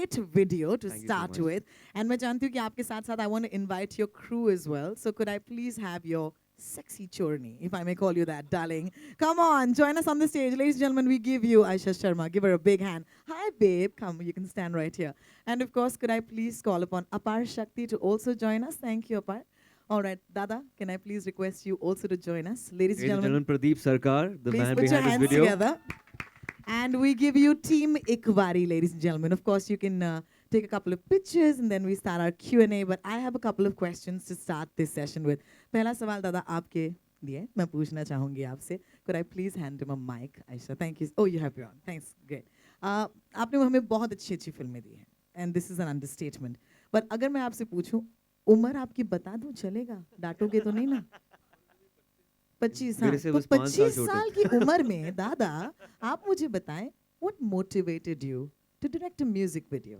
great video to Thank you so start much. with. And मैं जानती हूँ कि आपके साथ-साथ I want to invite your crew as well. So could I please have your sexy chorni, if I may call you that, darling. Come on, join us on the stage. Ladies and gentlemen, we give you Aisha Sharma. Give her a big hand. Hi, babe. Come, you can stand right here. And of course, could I please call upon Apar Shakti to also join us? Thank you, Apar. All right, Dada, can I please request you also to join us? Ladies and gentlemen, Pradeep Sarkar, the please man put your behind this hands video. together. And we give you Team Ikvari, ladies and gentlemen. Of course, you can take a couple of pictures and then we start our Q&A. But I have a couple of questions to start this session with. पहला सवाल दादा आपके लिए मैं पूछना चाहूँगी आपसे. Could I please hand him a mic, Aisha? Thank you. Oh, you have your own. Thanks. Great. आपने हमें बहुत अच्छी फिल्में दी हैं. And this is an understatement. But अगर मैं आपसे पूछूं, उम्र आपकी बता दूं चलेगा? डांटोगे तो नहीं ना? 25 साल. तो 25 साल की उम्र में दादा आप मुझे बताएं, what motivated you to direct a music video?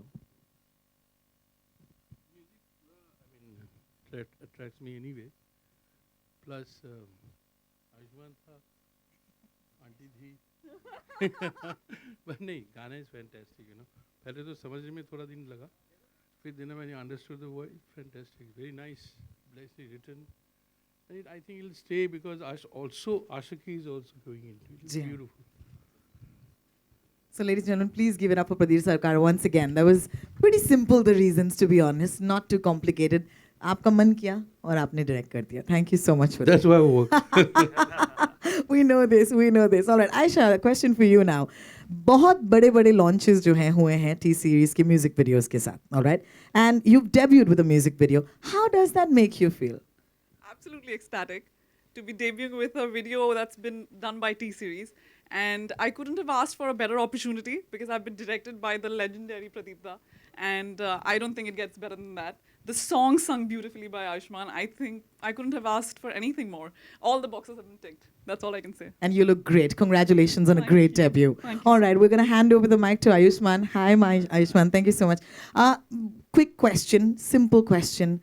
That attracts me anyway. Plus, Ayushmann tha, auntie thi. But नहीं, गाना is fantastic, you know. पहले तो समझने में थोड़ा दिन लगा. फिर दिन में मैंने understood the word. Fantastic, very nice, nicely written. And I think it'll stay because Ashiki is also going into it. It's beautiful. So ladies and gentlemen, please give it up for Pradeep Sarkar once again. That was pretty simple, the reasons, to be honest, not too complicated. आपका मन किया और आपने direct कर दिया. Thank you so much for that. That's why I work. We know this, we know this. All right, Aisha, a question for you now. बहुत बड़े-बड़े launches जो हैं हुए हैं T-Series के music videos के साथ. All right? And you've debuted with a music video. How does that make you feel? Absolutely ecstatic to be debuting with a video that's been done by T-Series. And I couldn't have asked for a better opportunity because I've been directed by the legendary Pradeep Da. And I don't think it gets better than that. The song sung beautifully by Ayushmann. I think I couldn't have asked for anything more. All the boxes have been ticked. That's all I can say. And you look great. Congratulations on a great debut. Thank you All right, we're going to hand over the mic to Ayushmann. Hi, Ayushmann. Thank you so much. Quick question, simple question.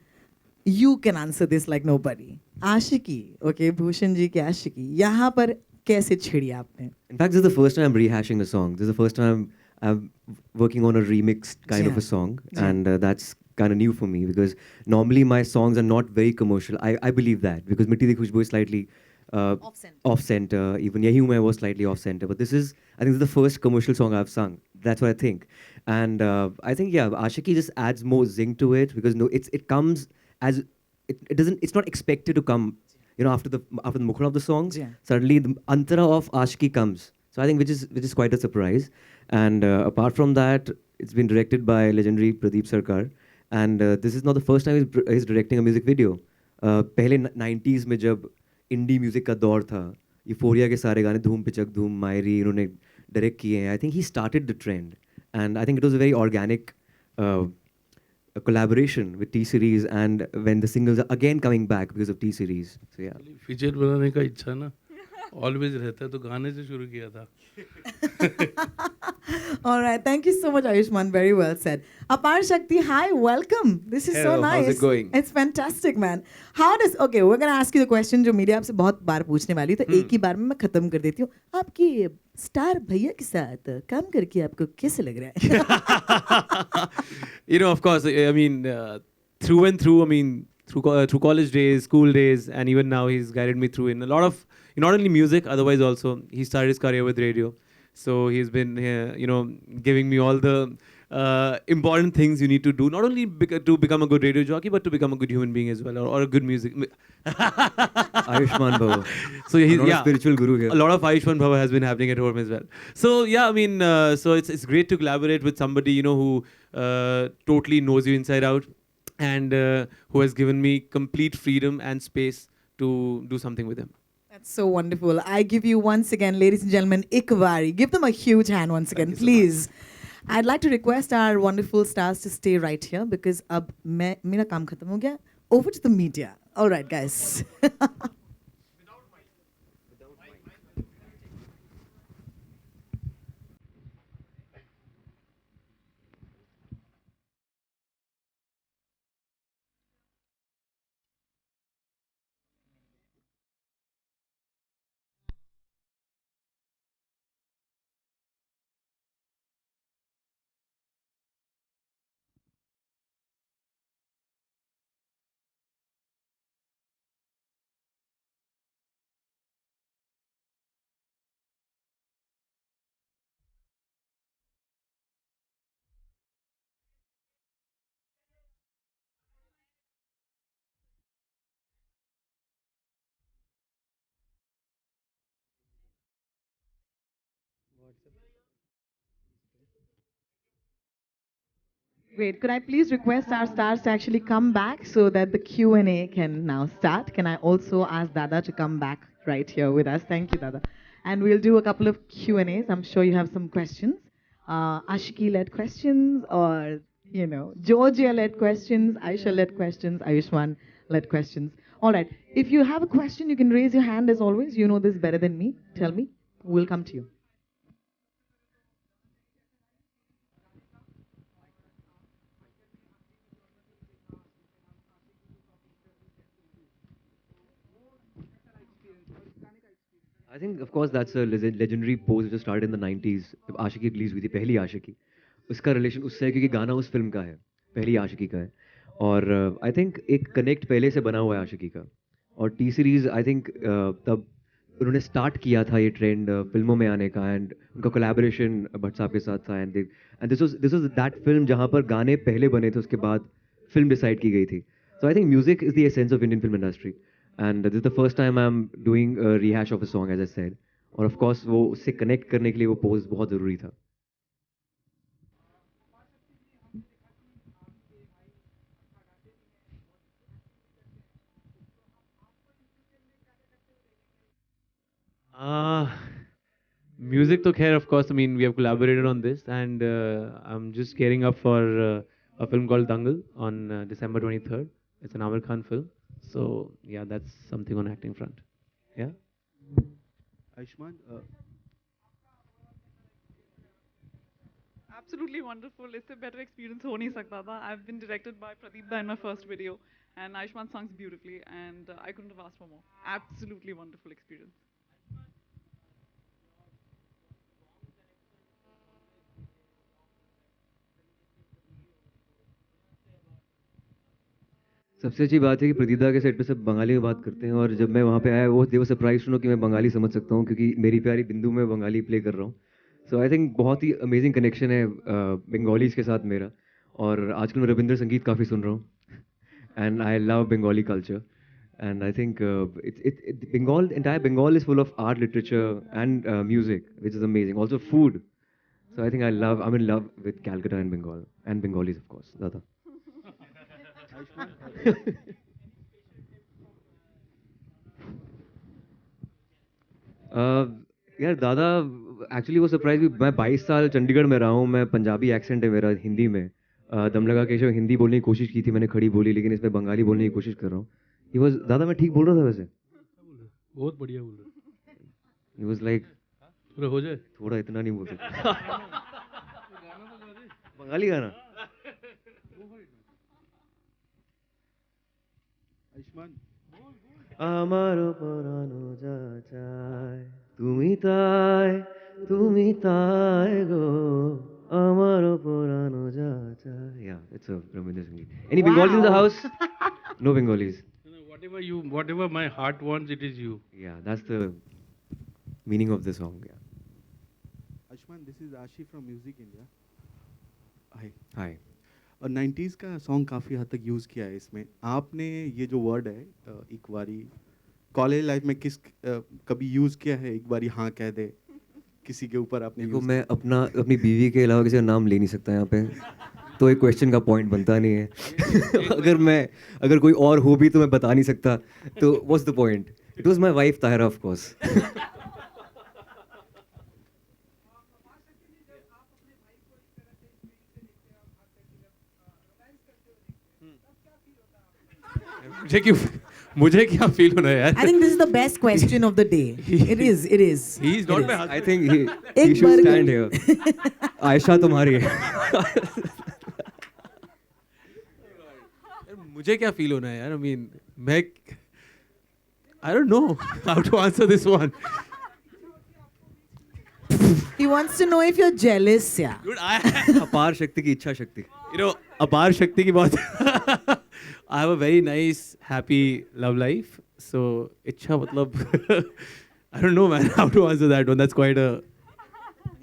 You can answer this like nobody. Ashiki, okay, Bhushan ji ki Ashiki. यहाँ पर कैसे छिड़ी आपने? In fact, this is the first time I'm rehashing a song. This is the first time I'm working on a remixed kind of a song. And that's kind of new for me because normally my songs are not very commercial. I believe that because Mitti Di Khushboo is slightly off-center. Even Yahi Hu Main was slightly off-center. But this is, I think this is the first commercial song I've sung. That's what I think. And I think, yeah, Ashiki just adds more zing to it because no, it comes as, it doesn't, it's not expected to come, you know, after the Mukhra of the songs, suddenly the Antara of Ashiki comes. So I think which is quite a surprise. And apart from that, it's been directed by legendary Pradeep Sarkar. And this is not the first time he's directing a music video. पहले 90s में जब indie music का दौर था, Euphoria के सारे गाने धूम पिचक धूम मायरी इन्होंने direct किए हैं. I think he started the trend. And I think it was a very organic a collaboration with T-Series and when the singles are again coming back because of T-Series. So yeah. Feature बनाने का इच्छा ना always रहता है तो गाने से शुरू किया था. All right, thank you so much, Ayushmann. Very well said. Apar Shakti, hi, welcome. This is so nice. How's it going? It's fantastic, man. How does, okay, we're going to ask you the question जो media आपसे बहुत बार पूछने वाली तो एक ही बार में मैं खत्म कर देती हूँ. आपकी स्टार भैया के साथ काम करके आपको कैसे लग रहा है? You know, of course, I mean, through and through, I mean, through college days, school days, and even now he's guided me through in a lot of, not only music, otherwise also, he started his career with radio. So he's been, you know, giving me all the important things you need to do, not only to become a good radio jockey, but to become a good human being as well, or a good music. Ayushmann Bhava. So he's a spiritual guru here. A lot of Ayushmann Bhava has been happening at home as well. So yeah, I mean, so it's great to collaborate with somebody, you know, who totally knows you inside out and who has given me complete freedom and space to do something with him. That's so wonderful. I give you once again, ladies and gentlemen, Ikvari. Give them a huge hand once again, please. I'd like to request our wonderful stars to stay right here because ab mera kaam khatam ho gaya. Over to the media. All right, guys. Great. Could I please request our stars to actually come back so that the Q&A can now start? Can I also ask Dada to come back right here with us? Thank you, Dada. And we'll do a couple of Q&As. I'm sure you have some questions. Ashiki-led questions or, Georgia-led questions, Aisha-led questions, Ayushman-led questions. All right. If you have a question, you can raise your hand as always. You know this better than me. Tell me. We'll come to you. I think, of course, that's a legendary pose which started in the 90s. जब आशिकी release हुई थी पहली आशिकी उसका relation उससे है क्योंकि गाना उस फिल्म का है पहली आशिकी का है और आई थिंक एक कनेक्ट पहले से बना हुआ है आशिकी का और टी सीरीज आई थिंक तब उन्होंने स्टार्ट किया था ये ट्रेंड फिल्मों में आने का एंड उनका कोलैबोरेशन भट्ट साहब के साथ था and this was that film जहाँ पर गाने पहले बने थे उसके बाद फिल्म डिसाइड की गई थी so I think music is the essence of Indian film industry and this is the first time I am doing rehash of a song as I said और ऑफ कोर्स वो उससे connect करने के लिए वो पोज बहुत ज़रूरी था Uh, Music to care, of course. I mean, we have collaborated on this, and I'm just gearing up for a film called Dangal on December 23rd. It's an Amir Khan film. So, yeah, that's something on acting front. Yeah. Aishman, Absolutely wonderful. It's a better experience ho nahi sakta tha. I've been directed by Pradeep Da in my first video, and Aishman songs beautifully, and I couldn't have asked for more. Absolutely wonderful experience. सबसे अच्छी बात है कि प्रदीदा के set पे सब बंगाली में बात करते हैं और जब मैं वहाँ पे आया वो दे वर सरप्राइज टू नो कि मैं बंगाली समझ सकता हूँ क्योंकि मेरी प्यारी बिंदु में बंगाली प्ले कर रहा हूँ सो आई थिंक बहुत ही अमेजिंग कनेक्शन है बंगालीज के साथ मेरा और आजकल मैं रविंद्र संगीत काफ़ी सुन रहा हूँ and I love Bengali culture and I think Bengal entire Bengal is full of art literature and music which is amazing also food so I think I am in love with Calcutta and Bengal and Bengalis of course दादा यार दादा actually वो surprise भी मैं 22 साल चंडीगढ़ में रहा हूँ मैं पंजाबी एक्सेंट है मेरा हिंदी में दम लगा केशव हिंदी बोलने की कोशिश की थी मैंने खड़ी बोली लेकिन इसमें बंगाली बोलने की कोशिश कर रहा हूँ ही वाज दादा मैं ठीक बोल रहा था वैसे बहुत बढ़िया बोल रहे ही वाज लाइक पूरा हो जाए थोड़ा इतना नहीं बोल सकता बंगाली गाना Aishman, আমারও পরানো যা চায় তুমি তাই গো আমারও পরানো যা চায় yeah it's a Ravinder Sangeet any Bengalis in the house no Bengalis whatever my heart wants, it is you. yeah that's the meaning of the song yeah Aishman, this is Ashi from Music India. Hi. hi और 90s का song काफ़ी हद तक use किया है इसमें आपने ये जो वर्ड है एक बारी कॉलेज लाइफ में कभी यूज़ किया है एक बारी हाँ कह दे किसी के ऊपर आपने देखो use मैं अपनी बीवी के अलावा किसी का नाम ले नहीं सकता यहाँ पे तो एक क्वेश्चन का पॉइंट बनता नहीं है अगर कोई और हो भी तो मैं बता नहीं सकता तो what's the point it was my wife Tahira of course मुझे क्या फील होना है यार I think this is the best question of the day. It is. It is. He is not It my is. husband. I think he एक should burger. stand here. Ayesha तुम्हारी है मुझे क्या फील होना है यार आई मीन मैं I don't know how to answer this one He wants to know if you're jealous, yeah. Dude, I अपार शक्ति की इच्छा शक्ति you know अपार शक्ति की बात I have a very nice happy love life so इच्छा मतलब I don't know man how to answer that one that's quite a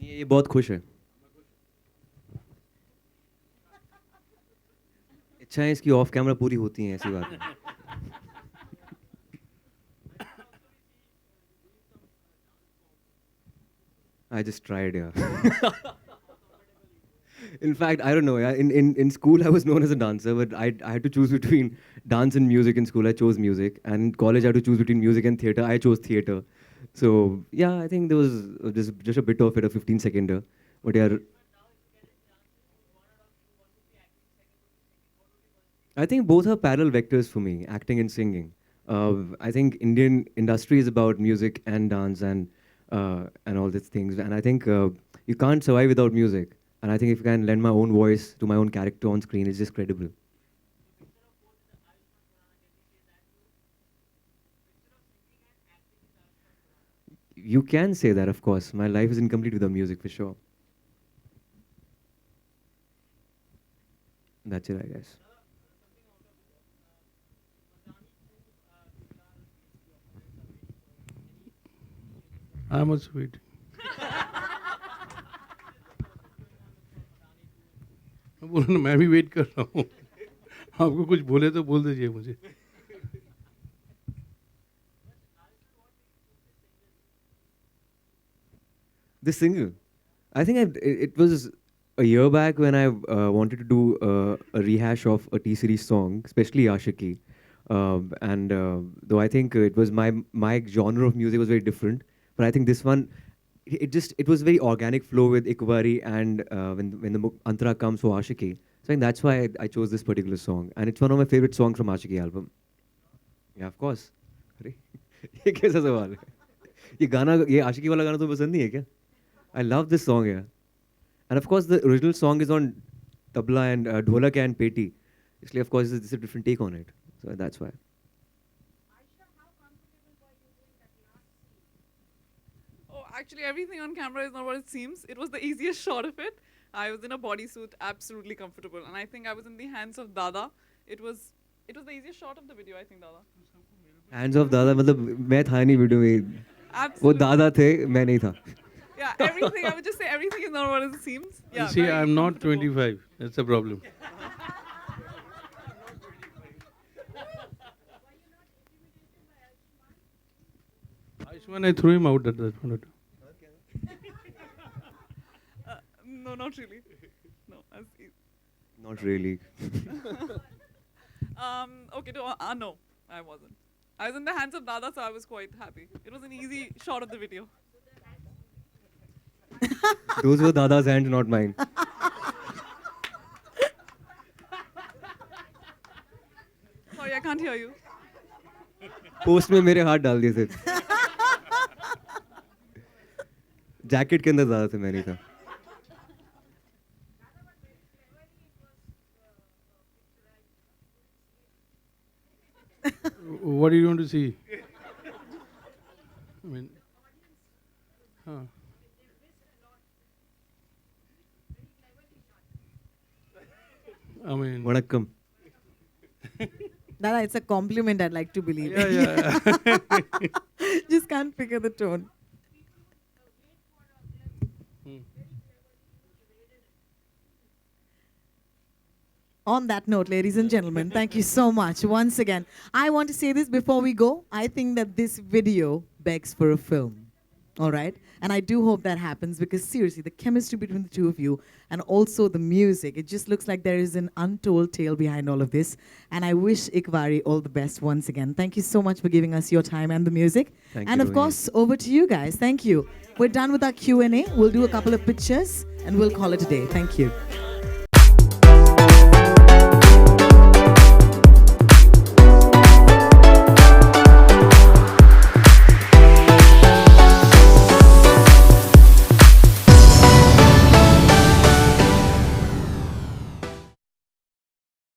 ये बहुत खुश है इच्छाएं इसकी ऑफ कैमरा पूरी होती हैं ऐसी बात है I just tried yeah In fact, I don't know. Yeah, in school, I was known as a dancer, but I had to choose between dance and music. In school, I chose music, and in college, I had to choose between music and theater. I chose theater. So yeah, I think there was just a bit of it, a 15-seconder. But yeah, I think both are parallel vectors for me, acting and singing. I think Indian industry is about music and dance and all these things, and I think you can't survive without music. And I think if I can lend my own voice to my own character on screen, it's just credible. You can say that, of course. My life is incomplete without music, for sure. That's it, I guess. I'm also waiting. मैं बोला ना मैं भी wait कर रहा हूँ आपको कुछ बोले तो बोल दीजिए मुझे This single, I think it was a year back when I wanted to do a rehash of a T-series song, especially Ashiki. And though I think it was my genre of music was very different, but I think this one, it was very organic flow with Ikvari and when the Antara comes for Ashiki. So I think that's why I chose this particular song, and it's one of my favorite songs from Ashiki album. Yeah, of course. अरे ये कैसा सवाल है? ये गाना ये आशिकी वाला गाना तो पसंद नहीं है क्या? I love this song here. And of course, the original song is on tabla and dholak and peti. Actually, of course, this is a different take on it. So that's why. Oh, actually, everything on camera is not what it seems. It was the easiest shot of it. I was in a bodysuit, absolutely comfortable, and I think I was in the hands of Dada. It was the easiest shot of the video, I think, Dada. Hands of Dada, मतलब मैं था नहीं video में. वो Absolutely. दादा थे, मैं नहीं था. Yeah, everything. I would just say everything is not what it seems. Yeah. you see very I'm not comfortable. 25 that's the problem Ayushman I threw him out at that point No, not really. No. Not really. Okay. No, I wasn't. I was in the hands of Dada, so I was quite happy. It was an easy shot of the video. Those were Dada's hands, not mine. Sorry, I can't hear you. Post में मेरे हाथ डाल दिए थे. Jacket के अंदर दादा थे, मैं नहीं था. what do you want to see I mean huh. I mean Vanakkam. Dada, it's a compliment, I'd like to believe. yeah. Just can't figure the tone. On that note, ladies and gentlemen, thank you so much once again. I want to say this before we go. I think that this video begs for a film. All right? And I do hope that happens because seriously, the chemistry between the two of you and also the music, it just looks like there is an untold tale behind all of this. And I wish Ikvari all the best once again. Thank you so much for giving us your time and the music. Thank and you, of Rohini. course, over to you guys. Thank you. We're done with our Q&A. We'll do a couple of pictures and we'll call it a day. Thank you.